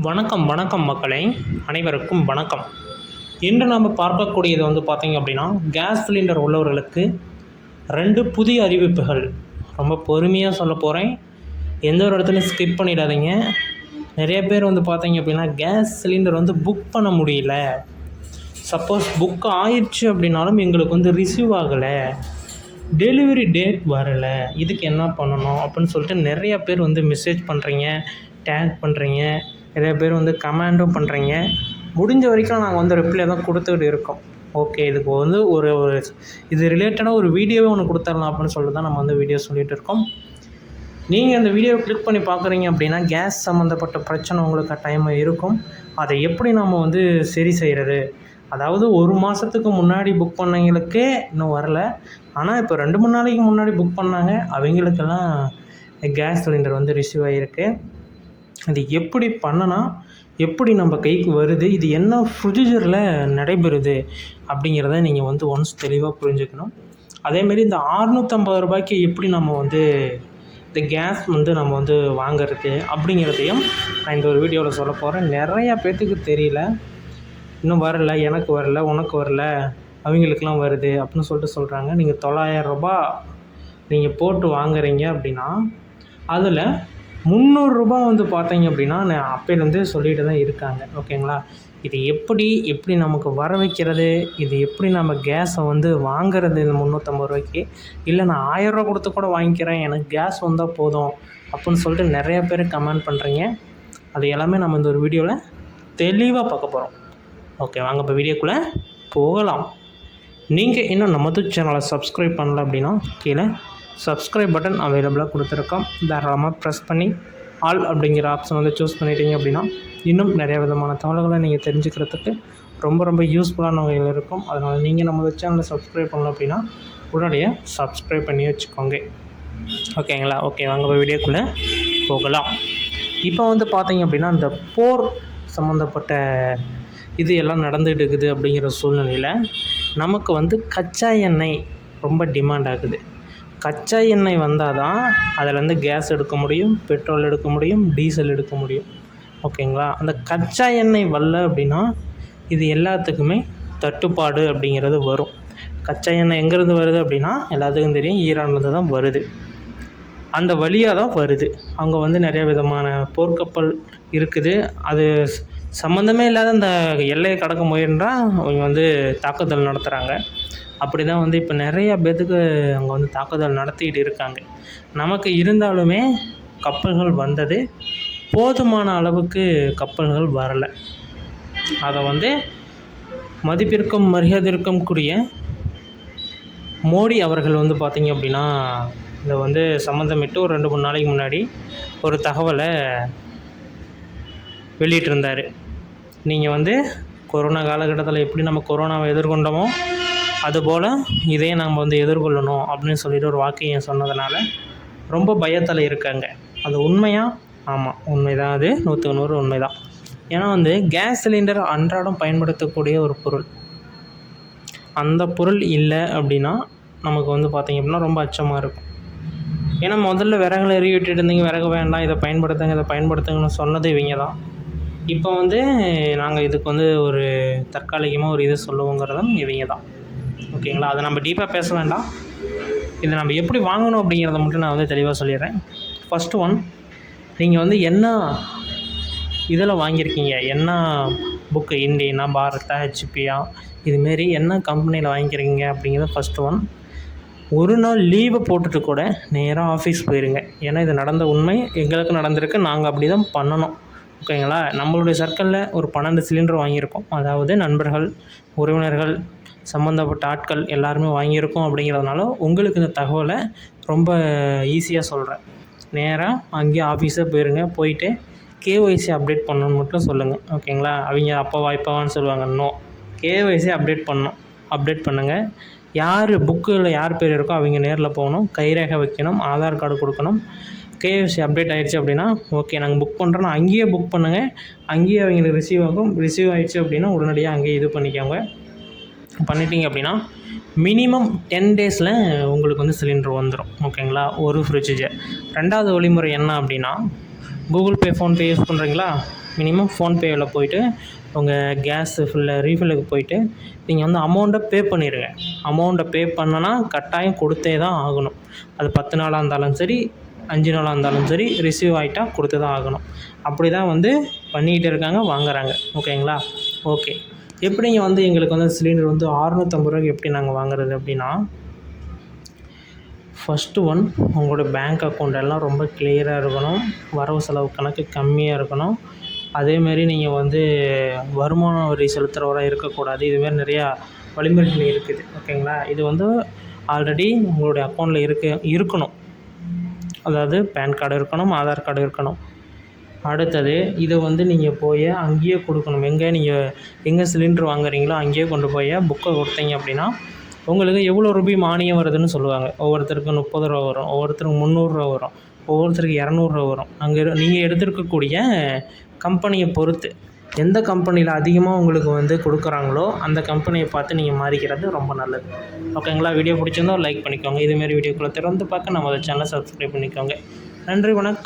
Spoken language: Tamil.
வணக்கம் வணக்கம் மக்களே, அனைவருக்கும் வணக்கம். இன்று நாம் பார்க்கக்கூடியது பார்த்தீங்க அப்படின்னா, கேஸ் சிலிண்டர் உள்ளவர்களுக்கு 2 புதிய அறிவிப்புகள். ரொம்ப பொறுமையாக சொல்ல போகிறேன், எந்த ஒரு இடத்துலையும் ஸ்கிப் பண்ணிடாதீங்க. நிறைய பேர் பார்த்தீங்க அப்படின்னா, கேஸ் சிலிண்டர் புக் பண்ண முடியல, சப்போஸ் புக் ஆயிடுச்சு அப்படின்னாலும் எங்களுக்கு ரிசீவ் ஆகலை, டெலிவரி டேட் வரலை, இதுக்கு என்ன பண்ணணும் அப்படின்னு சொல்லிட்டு நிறைய பேர் மெசேஜ் பண்ணுறீங்க, டேக் பண்ணுறீங்க, நிறைய பேர் கமெண்டும் பண்ணுறீங்க. முடிஞ்ச வரைக்கும் நாங்கள் ரிப்ளை தான் கொடுத்துக்கிட்டு இருக்கோம். ஓகே, இதுக்கு ஒரு இது ரிலேட்டடாக ஒரு வீடியோவே ஒன்று கொடுத்துடலாம் அப்படின்னு சொல்லிட்டு தான் நம்ம வீடியோ சொல்லிகிட்டு இருக்கோம். நீங்கள் அந்த வீடியோவை கிளிக் பண்ணி பார்க்குறீங்க அப்படின்னா, கேஸ் சம்மந்தப்பட்ட பிரச்சனை உங்களுக்கு கட்டாயமாக இருக்கும். அதை எப்படி நம்ம சரி செய்கிறது, அதாவது 1 மாதத்துக்கு முன்னாடி புக் பண்ணவங்களுக்கே இன்னும் வரல, ஆனால் இப்போ 2-3 நாளைக்கு முன்னாடி புக் பண்ணாங்க, அவங்களுக்கெல்லாம் கேஸ் சிலிண்டர் ரிசீவ் ஆகிருக்கு. அது எப்படி பண்ணனா எப்படி நம்ம கைக்கு வருது, இது என்ன ப்ரொசீஜரில் நடைபெறுது அப்படிங்கிறத நீங்கள் ஒன்ஸ் தெளிவாக புரிஞ்சுக்கணும். அதேமாரி இந்த 650 ரூபாய்க்கு எப்படி நம்ம இந்த கேஸ் நம்ம வாங்கிறது அப்படிங்கிறதையும் நான் இந்த ஒரு வீடியோவில் சொல்ல போகிறேன். நிறையா பேர்த்துக்கு தெரியல, இன்னும் வரல, எனக்கு வரல, உனக்கு வரல, அவங்களுக்கெல்லாம் வருது அப்படின்னு சொல்கிறாங்க. நீங்கள் 900 ரூபா நீங்கள் போட்டு வாங்குறீங்க அப்படின்னா, அதில் 300 ரூபா பார்த்தீங்க அப்படின்னா, நான் அப்போலேருந்தே சொல்லிட்டு தான் இருக்காங்க. ஓகேங்களா, இது எப்படி நமக்கு வர வைக்கிறது, இது எப்படி நம்ம கேஸை வாங்குறது இந்த 350 ரூபாய்க்கு, இல்லை நான் 1000 ரூபா கொடுத்து கூட வாங்கிக்கிறேன், எனக்கு கேஸ் வந்தால் போதும் அப்படின்னு சொல்லிட்டு நிறைய பேர் கமெண்ட் பண்ணுறீங்க. அது எல்லாமே நம்ம இந்த ஒரு வீடியோவில் தெளிவாக பார்க்க போகிறோம். ஓகே, வாங்க இப்போ வீடியோக்குள்ளே போகலாம். நீங்கள் இன்னும் நம்ம சேனலை சப்ஸ்கிரைப் பண்ணல அப்படின்னா, கீழே சப்ஸ்கிரைப் பட்டன் அவைலபிளாக கொடுத்துருக்கோம், தாராளமாக ப்ரெஸ் பண்ணி ஆல் அப்படிங்கிற ஆப்ஷன் சூஸ் பண்ணிட்டீங்க அப்படின்னா, இன்னும் நிறைய விதமான தகவல்களை நீங்கள் தெரிஞ்சுக்கிறதுக்கு ரொம்ப யூஸ்ஃபுல்லான வகையில் இருக்கும். அதனால் நீங்கள் நம்ம சேனலை சப்ஸ்கிரைப் பண்ணல அப்படின்னா உடனடியாக சப்ஸ்கிரைப் பண்ணி வச்சுக்கோங்க. ஓகேங்களா, ஓகே, வாங்க இப்போ வீடியோக்குள்ளே போகலாம். இப்போ பார்த்தீங்க அப்படின்னா, இந்த போர் சம்மந்தப்பட்ட இது எல்லாம் நடந்துகிட்டு இருக்குது. அப்படிங்கிற சூழ்நிலையில் நமக்கு கச்சா எண்ணெய் ரொம்ப டிமாண்ட் ஆகுது. கச்சா எண்ணெய் வந்தால் தான் அதிலேருந்து கேஸ் எடுக்க முடியும், பெட்ரோல் எடுக்க முடியும், டீசல் எடுக்க முடியும். ஓகேங்களா, அந்த கச்சா எண்ணெய் வரல அப்படின்னா இது எல்லாத்துக்குமே தட்டுப்பாடு அப்படிங்கிறது வரும். கச்சா எண்ணெய் எங்கேருந்து வருது அப்படின்னா, எல்லாத்துக்கும் தெரியும், ஈரான்லேருந்து தான் வருது. அந்த வழியாக தான் வருது. அங்கே நிறைய விதமான போர்க்கப்பல் இருக்குது. அது சம்மந்தமே இல்லாத அந்த எல்லையை கடக்க முயன்றால் அவங்க தாக்குதல் நடத்துகிறாங்க. அப்படி தான் இப்போ நிறையா பேர்த்துக்கு அங்கே தாக்குதல் நடத்திக்கிட்டு இருக்காங்க. நமக்கு இருந்தாலுமே கப்பல்கள் வந்தது, போதுமான அளவுக்கு கப்பல்கள் வரலை. அதை மதிப்பிற்கும் மரியாதைக்கும் கூடிய மோடி அவர்கள் பார்த்திங்க அப்படின்னா, இதை சம்மந்தமிட்டு ஒரு 2-3 நாளைக்கு முன்னாடி ஒரு தகவலை வெளியிட்டிருந்தார். நீங்கள் கொரோனா காலகட்டத்தில் எப்படி நம்ம கொரோனாவை எதிர்கொண்டோமோ அதுபோல் இதையும் நம்ம எதிர்கொள்ளணும் அப்படின்னு சொல்லிட்டு ஒரு வாக்கியம் சொன்னதுனால ரொம்ப பயத்தில் இருக்காங்க. அது உண்மையாக? ஆமாம், உண்மைதான். அது 100க்கு 100 உண்மை தான். ஏன்னா கேஸ் சிலிண்டர் அன்றாடம் பயன்படுத்தக்கூடிய ஒரு பொருள். அந்த பொருள் இல்லை அப்படின்னா நமக்கு பார்த்திங்க அப்படின்னா ரொம்ப அச்சமாக இருக்கும். ஏன்னா முதல்ல விறகுல எரிய விட்டுட்டு இருந்தீங்க, விறகு வேண்டாம், இதை பயன்படுத்துங்கன்னு சொன்னது இவங்க தான். இப்போ நாங்கள் இதுக்கு ஒரு தற்காலிகமாக ஒரு இது சொல்லுவோங்கிறதும் இவங்க தான். ஓகேங்களா, அதை நம்ம டீப்பாக பேச வேண்டாம். இதை நம்ம எப்படி வாங்கணும் அப்படிங்கிறத மட்டும் நான் தெளிவாக சொல்லிடுறேன். ஃபஸ்ட்டு ஒன், நீங்கள் என்ன இதில் வாங்கியிருக்கீங்க, என்ன புக்கு, இண்டியனா, பாரதா, ஹெச்பியா, இதுமாரி என்ன கம்பெனியில் வாங்கிக்கிறீங்க அப்படிங்கிறது ஃபஸ்ட்டு ஒன். ஒரு நாள் லீவை போட்டுட்டு கூட நேராக ஆஃபீஸ் போயிருங்க. ஏன்னா இது நடந்த உண்மை, எங்களுக்கு நடந்திருக்கு, நாங்கள் அப்படி தான் பண்ணணும். ஓகேங்களா, நம்மளுடைய சர்க்கிளில் ஒரு 12 சிலிண்டர் வாங்கியிருக்கோம். அதாவது நண்பர்கள், உறவினர்கள், சம்மந்தப்பட்ட ஆட்கள் எல்லாருமே வாங்கியிருக்கோம். அப்படிங்கிறதுனால உங்களுக்கு இந்த தகவலை ரொம்ப ஈஸியாக சொல்கிறேன். நேராக அங்கேயே ஆஃபீஸே போயிருங்க, போயிட்டு கேஒய்சி அப்டேட் பண்ணணுன்னு மட்டும் சொல்லுங்கள். ஓகேங்களா, அவங்க அப்போவா இப்போவான்னு சொல்லுவாங்க. நோ, கேஒய்சி அப்டேட் பண்ணுங்கள். யார் புக்கில் யார் பேர் இருக்கோ அவங்க நேரில் போகணும், கைரேகை வைக்கணும், ஆதார் கார்டு கொடுக்கணும். கேஒய்சி அப்டேட் ஆகிடுச்சு அப்படின்னா ஓகே, நாங்கள் புக் பண்ணுறோன்னா அங்கேயே புக் பண்ணுங்கள். அங்கேயே அவங்களுக்கு ரிசீவ் ஆகும். ரிசீவ் ஆகிடுச்சு அப்படின்னா உடனடியாக அங்கேயே இது பண்ணிக்கோங்க. பண்ணிட்டீங்க அப்படின்னா மினிமம் 10 டேஸில் உங்களுக்கு சிலிண்டர் வந்துடும். ஓகேங்களா, ஒரு ப்ரொசீஜர். 2வது வழிமுறை என்ன அப்படின்னா, கூகுள் பே, ஃபோன்பே யூஸ் பண்ணுறீங்களா, மினிமம் ஃபோன்பேயில் போய்ட்டு உங்கள் கேஸு ரீஃபில்லுக்கு போய்ட்டு நீங்கள் வந்து அமௌண்ட்டை பே பண்ணிடுங்க. அமௌண்ட்டை பே பண்ணனா கட்டாயம் கொடுத்தே தான் ஆகணும். அது 10 நாளாக இருந்தாலும் சரி, 5 நாளாக இருந்தாலும் சரி, ரிசீவ் ஆகிட்டா கொடுத்து தான் ஆகணும். அப்படி தான் வந்து பண்ணிக்கிட்டு இருக்காங்க, வாங்குறாங்க. ஓகேங்களா? ஓகே. எப்படிங்க வந்து எங்களுக்கு வந்து சிலிண்டர் வந்து ₹650 எப்படி நாங்கள் வாங்குறது அப்படின்னா, ஃபஸ்ட்டு ஒன் உங்களோட பேங்க் அக்கௌண்ட் எல்லாம் ரொம்ப கிளியராக இருக்கணும். வரவு செலவு கணக்கு கம்மியாக இருக்கணும். அதேமாரி நீங்கள் வந்து வருமான வரி செலுத்துகிறவராக இருக்கக்கூடாது. இதுமாரி நிறையா வழிமுறைகள் இருக்குது. ஓகேங்களா? இது வந்து ஆல்ரெடி உங்களுடைய அக்கௌண்ட்டில் இருக்கணும். அதாவது பேன் கார்டு இருக்கணும், ஆதார் கார்டு இருக்கணும். அடுத்தது இதை வந்து நீங்கள் போய் அங்கேயே கொடுக்கணும். எங்கே சிலிண்டர் வாங்குறீங்களோ அங்கேயே கொண்டு போய் புக்கை கொடுத்தீங்க அப்படின்னா உங்களுக்கு எவ்வளோ ரூபாய் மானியம் வருதுன்னு சொல்லுவாங்க. ஒவ்வொருத்தருக்கு ₹30 வரும், ஒவ்வொருத்தருக்கு ₹300 வரும், ஒவ்வொருத்தருக்கு ₹200 வரும். நீங்கள் எடுத்திருக்கக்கூடிய கம்பெனியை பொறுத்து எந்த கம்பெனியில் அதிகமாக உங்களுக்கு வந்து கொடுக்குறாங்களோ அந்த கம்பெனியை பார்த்து நீங்கள் மாறிக்கிறது ரொம்ப நல்லது. ஓகேங்களா? வீடியோ பிடிச்சிருந்தா லைக் பண்ணிக்கோங்க. இதுமாரி வீடியோக்களை தொடர்ந்து பார்க்க நம்ம சேனலை சப்ஸ்கிரைப் பண்ணிக்கோங்க. நன்றி, வணக்கம்.